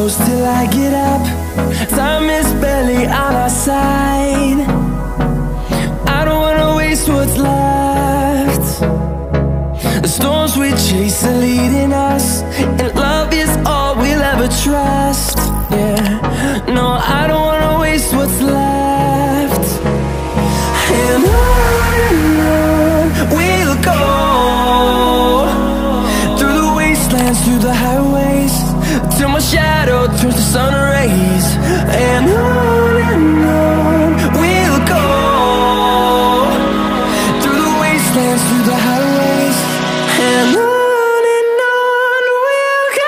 close till I get up. Time is barely on our side. I don't wanna waste what's left. The storms we chase are leading us, and love is all we'll ever trust. Yeah, no, I don't wanna waste what's left. And on we'll go, through the wastelands, through the highways, till my shadow turns to sun rays. And on we'll go, through the wastelands, through the highways, and on we'll go.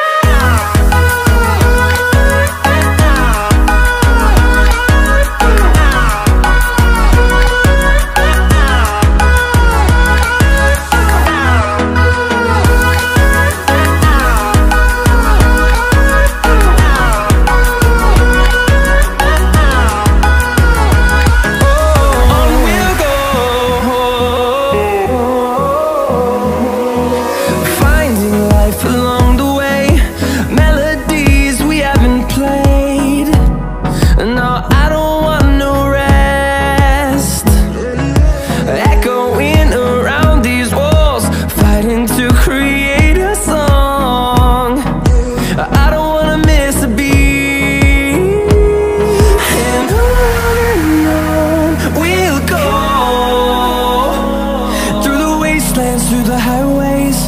Through the highways,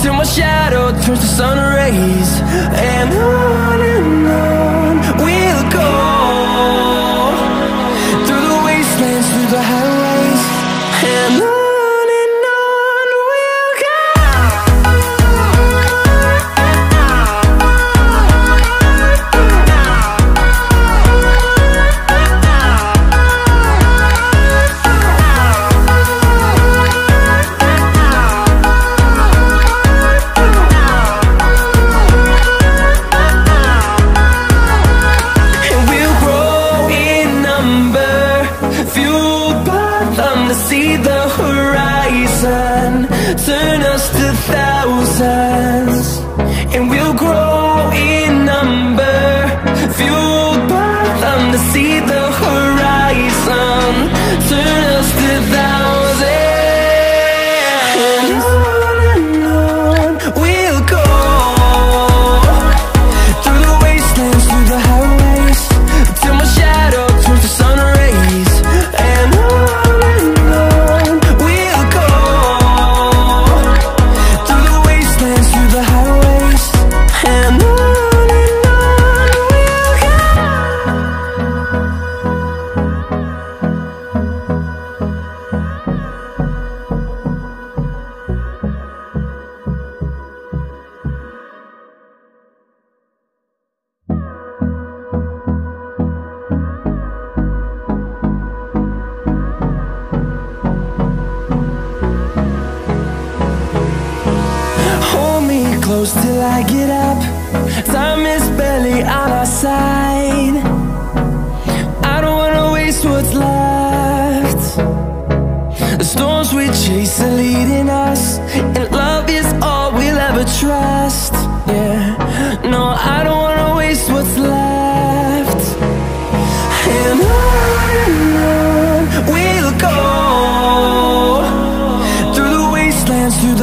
till my shadow turns to sun rays. And on we'll go, through the wastelands, through the highways, and on we'll go. See the horizon, turn us to thousands, and we'll grow in number, fueled by them. To see the horizon, turn us to thousands, and on we'll go, through the wastelands, through the highways, till my shadow turns to sun rays. And close till I get up. Time is barely on our side. I don't wanna waste what's left. The storms we chase are leading us, and love is all we'll ever trust. Yeah, no, I don't wanna waste what's left. And on we'll go, through the wastelands, through the